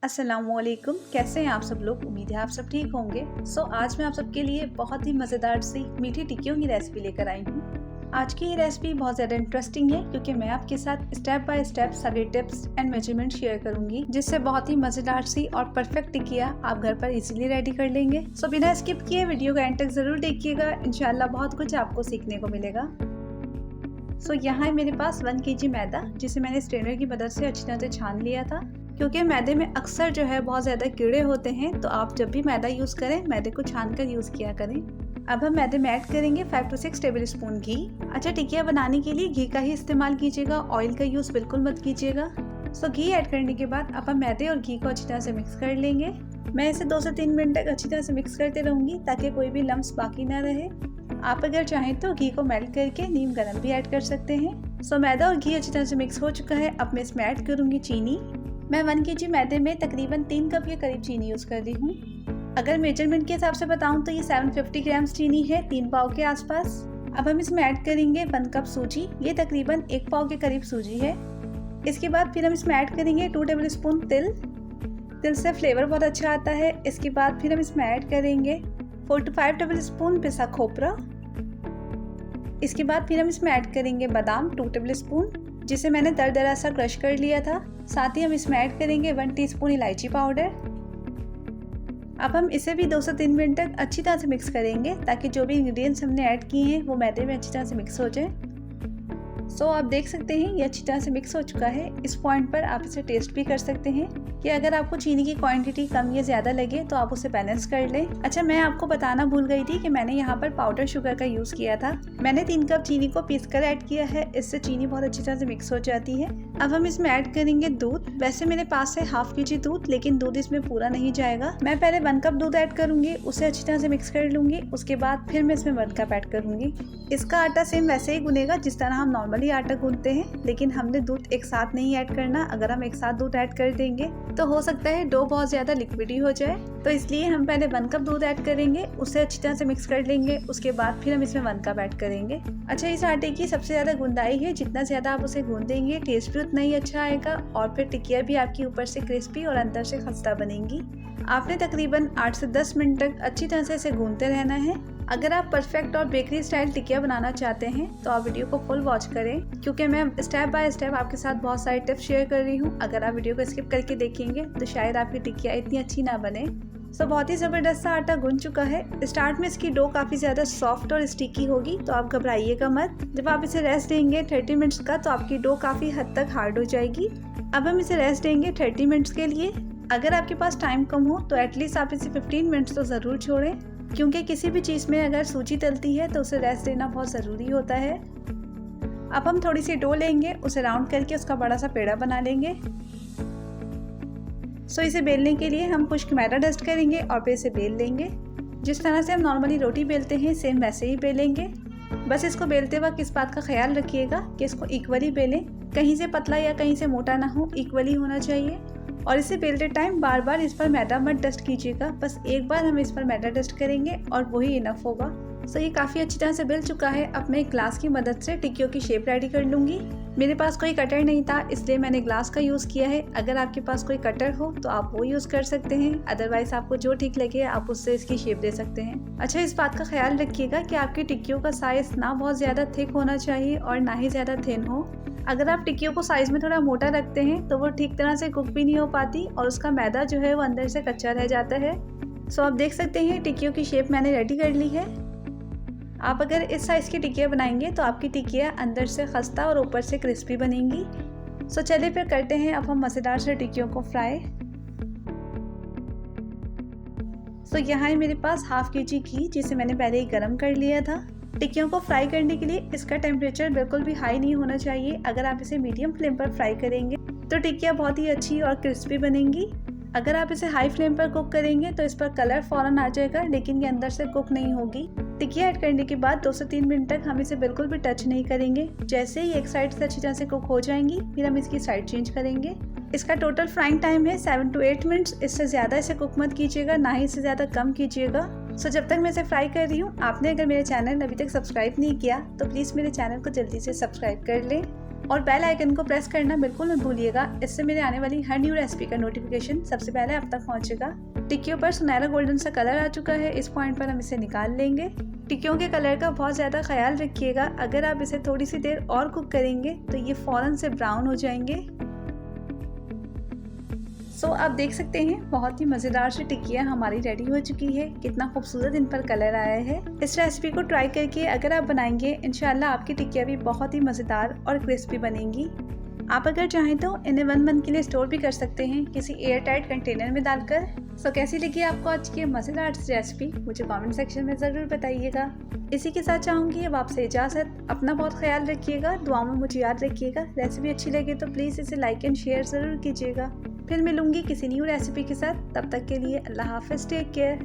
अस्सलामुअलैकुम, कैसे हैं आप सब लोग। उम्मीद है आप सब ठीक होंगे। आज मैं आप सबके लिए बहुत ही मज़ेदार सी मीठी टिक्कियों की रेसिपी लेकर आई हूँ। आज की ये रेसिपी बहुत ज़्यादा इंटरेस्टिंग है क्योंकि मैं आपके साथ स्टेप बाय स्टेप सारे टिप्स एंड मेजरमेंट शेयर करूंगी, जिससे बहुत ही मज़ेदार सी और परफेक्ट टिक्कियाँ आप घर पर इजीली रेडी कर लेंगे। बिना स्किप किए वीडियो का एंड तक ज़रूर देखिएगा, इंशाल्लाह बहुत कुछ आपको सीखने को मिलेगा। यहाँ है मेरे पास 1 kg मैदा, जिसे मैंने स्ट्रेनर की मदद से अच्छी तरह से छान लिया था। क्योंकि मैदे में अक्सर जो है बहुत ज़्यादा कीड़े होते हैं, तो आप जब भी मैदा यूज़ करें मैदे को छान कर यूज़ किया करें। अब हम मैदे में ऐड करेंगे 5 to 6 टेबल स्पून घी। अच्छा, टिक्कियाँ बनाने के लिए घी का ही इस्तेमाल कीजिएगा, ऑयल का यूज़ बिल्कुल मत कीजिएगा। घी ऐड करने के बाद अब हम मैदे और घी को अच्छी तरह से मिक्स कर लेंगे। मैं इसे 2 से 3 मिनट तक अच्छी तरह से मिक्स करते रहूँगी ताकि कोई भी लम्स बाकी ना रहे। आप अगर चाहें तो घी को मेल्ट करके नीम गरम भी ऐड कर सकते हैं। मैदा और घी अच्छी तरह से मिक्स हो चुका है। अब मैं इसमें ऐड करूँगी चीनी। मैं 1 kg मैदे में तकरीबन 3 कप के करीब चीनी यूज़ कर रही हूँ। अगर मेजरमेंट के हिसाब से बताऊँ तो ये 750 ग्राम्स चीनी है, 3 पाव के आसपास। अब हम इसमें ऐड करेंगे 1 कप सूजी, ये तकरीबन 1 पाव के करीब सूजी है। इसके बाद फिर हम इसमें ऐड करेंगे 2 टेबल स्पून तिल से फ्लेवर बहुत अच्छा आता है। इसके बाद फिर हम इसमें ऐड करेंगे 4 to 5 टेबल स्पून पिसा खोपरा। इसके बाद फिर हम इसमें ऐड करेंगे बादाम 2 टेबल स्पून, जिसे मैंने दरदरा सा क्रश कर लिया था। साथ ही हम इसमें ऐड करेंगे 1 टीस्पून इलायची पाउडर। अब हम इसे भी 2 से 3 मिनट तक अच्छी तरह से मिक्स करेंगे ताकि जो भी इंग्रेडिएंट्स हमने ऐड किए हैं वो मैदे में अच्छी तरह से मिक्स हो जाए। आप देख सकते हैं ये अच्छी तरह से मिक्स हो चुका है। इस पॉइंट पर आप इसे टेस्ट भी कर सकते हैं कि अगर आपको चीनी की क्वांटिटी कम या ज़्यादा लगे तो आप उसे बैलेंस कर लें। अच्छा, मैं आपको बताना भूल गई थी कि मैंने यहाँ पर पाउडर शुगर का यूज़ किया था। मैंने 3 कप चीनी को पीस कर ऐड किया है, इससे चीनी बहुत अच्छी तरह से मिक्स हो जाती है। अब हम इसमें ऐड करेंगे दूध। वैसे मेरे पास है 1/2 kg दूध, लेकिन दूध इसमें पूरा नहीं जाएगा। मैं पहले 1 कप दूध ऐड करूँगी, उसे अच्छी तरह से मिक्स कर लूँगी। उसके बाद फिर मैं इसमें 1 कप ऐड करूँगी। इसका आटा सेम वैसे ही गुनेगा जिस तरह हम नॉर्मली आटा गूंथते हैं, लेकिन हमने दूध एक साथ नहीं ऐड करना। अगर हम एक साथ दूध ऐड कर देंगे तो हो सकता है डो बहुत ज़्यादा लिक्विडी हो जाए, तो इसलिए हम पहले 1 कप दूध ऐड करेंगे, उसे अच्छी तरह से मिक्स कर लेंगे। उसके बाद फिर हम इसमें 1 कप ऐड करेंगे। अच्छा, इस आटे की सबसे ज़्यादा गुंदाई है, जितना ज़्यादा आप उसे गूंदेंगे टेस्ट भी उतना ही अच्छा आएगा और फिर टिक्कियाँ भी आपकी ऊपर से क्रिस्पी और अंदर से खस्ता बनेंगी। आपने तकरीबन 8 से 10 मिनट तक अच्छी तरह से इसे गूंदते रहना है। अगर आप परफेक्ट और बेकरी स्टाइल टिक्कियाँ बनाना चाहते हैं तो आप वीडियो को फुल वॉच करें, क्योंकि मैं स्टेप बाय स्टेप आपके साथ बहुत सारे टिप्स शेयर कर रही हूँ। अगर आप वीडियो को स्किप करके देखेंगे तो शायद आपकी टिक्कियाँ इतनी अच्छी ना बने। बहुत ही ज़बरदस्त सा आटा गूंद चुका है। स्टार्ट में इसकी डो काफ़ी ज़्यादा सॉफ्ट और स्टिकी होगी, तो आप घबराइएगा मत। जब आप इसे रेस्ट देंगे 30 मिनट्स का, तो आपकी डो काफ़ी हद तक हार्ड हो जाएगी। अब हम इसे रेस्ट देंगे 30 मिनट्स के लिए। अगर आपके पास टाइम कम हो तो एटलीस्ट आप इसे 15 मिनट्स तो ज़रूर छोड़ें, क्योंकि किसी भी चीज़ में अगर सूजी तलती है तो उसे रेस्ट देना बहुत ज़रूरी होता है। अब हम थोड़ी सी डो लेंगे, उसे राउंड करके उसका बड़ा सा पेड़ा बना लेंगे। इसे बेलने के लिए हम खुश्क मैदा डस्ट करेंगे और फिर इसे बेल लेंगे। जिस तरह से हम नॉर्मली रोटी बेलते हैं सेम वैसे ही बेलेंगे। बस इसको बेलते वक्त इस बात का ख्याल रखिएगा कि इसको इक्वली बेलें, कहीं से पतला या कहीं से मोटा ना हो, इक्वली होना चाहिए। और इसे बेलते टाइम बार बार इस पर मैदा मत डस्ट कीजिएगा, बस एक बार हम इस पर मैदा डस्ट करेंगे और वही इनफ होगा। ये काफ़ी अच्छी तरह से बेल चुका है। अब मैं एक ग्लास की मदद से टिक्कियों की शेप रेडी कर लूँगी। मेरे पास कोई कटर नहीं था, इसलिए मैंने ग्लास का यूज़ किया है। अगर आपके पास कोई कटर हो तो आप वो यूज़ कर सकते हैं, अदरवाइज़ आपको जो ठीक लगे आप उससे इसकी शेप दे सकते हैं। अच्छा, इस बात का ख्याल रखिएगा कि आपकी टिक्कियों का साइज़ ना बहुत ज़्यादा थिक होना चाहिए और ना ही ज़्यादा थिन हो। अगर आप टिक्कियों को साइज़ में थोड़ा मोटा रखते हैं तो वो ठीक तरह से कुक भी नहीं हो पाती और उसका मैदा जो है वो अंदर से कच्चा रह जाता है। आप देख सकते हैं टिक्कियों की शेप मैंने रेडी कर ली है। आप अगर इस साइज़ की टिक्कियाँ बनाएंगे तो आपकी टिक्कियाँ अंदर से खस्ता और ऊपर से क्रिस्पी बनेंगी। चलिए फिर करते हैं अब हम मज़ेदार से टिक्कियों को फ्राई। यहाँ है मेरे पास 1/2 kg घी, जिसे मैंने पहले ही गर्म कर लिया था। टिक्कियों को फ्राई करने के लिए इसका टेम्परेचर बिल्कुल भी हाई नहीं होना चाहिए। अगर आप इसे मीडियम फ्लेम पर फ्राई करेंगे तो टिक्कियाँ बहुत ही अच्छी और क्रिस्पी बनेंगी। अगर आप इसे हाई फ्लेम पर कुक करेंगे तो इस पर कलर फौरन आ जाएगा, लेकिन ये अंदर से कुक नहीं होगी। टिक्कियाँ ऐड करने के बाद 2 से 3 मिनट तक हम इसे बिल्कुल भी टच नहीं करेंगे। जैसे ही एक साइड से अच्छी तरह से कुक हो जाएंगी फिर हम इसकी साइड चेंज करेंगे। इसका टोटल फ्राइंग टाइम है 7 to 8 मिनट्स। इससे ज़्यादा इसे कुक मत कीजिएगा, ना ही इससे ज़्यादा कम कीजिएगा। जब तक मैं इसे फ्राई कर रही हूँ, आपने अगर मेरे चैनल अभी तक सब्सक्राइब नहीं किया तो प्लीज़ मेरे चैनल को जल्दी से सब्सक्राइब कर लें और बेल आइकन को प्रेस करना बिल्कुल मत भूलिएगा। इससे मेरे आने वाली हर न्यू रेसिपी का नोटिफिकेशन सबसे पहले आप तक पहुंचेगा। टिक्कियों पर सुनहरा गोल्डन सा कलर आ चुका है। इस पॉइंट पर हम इसे निकाल लेंगे। टिक्कियों के कलर का बहुत ज़्यादा ख्याल रखिएगा। अगर आप इसे थोड़ी सी देर और कुक करेंगे तो ये फ़ौरन से ब्राउन हो जाएंगे। आप देख सकते हैं बहुत ही मज़ेदार सी टिक्कियाँ हमारी रेडी हो चुकी है। कितना खूबसूरत इन पर कलर आया है। इस रेसिपी को ट्राई करके अगर आप बनाएंगे इंशाल्लाह आपकी टिक्कियाँ भी बहुत ही मज़ेदार और क्रिस्पी बनेंगी। आप अगर चाहें तो इन्हें 1 मंथ के लिए स्टोर भी कर सकते हैं किसी एयर टाइट कंटेनर में डालकर। कैसी लगी आपको आज की मज़ेदार रेसिपी मुझे कमेंट सेक्शन में ज़रूर बताइएगा। इसी के साथ चाहूँगी अब आपसे इजाज़त। अपना बहुत ख्याल रखिएगा, दुआ में मुझे याद रखिएगा। रेसिपी अच्छी लगे तो प्लीज़ इसे लाइक एंड शेयर ज़रूर कीजिएगा। फिर मिलूंगी किसी न्यू रेसिपी के साथ। तब तक के लिए अल्लाह हाफ़िज़, टेक केयर।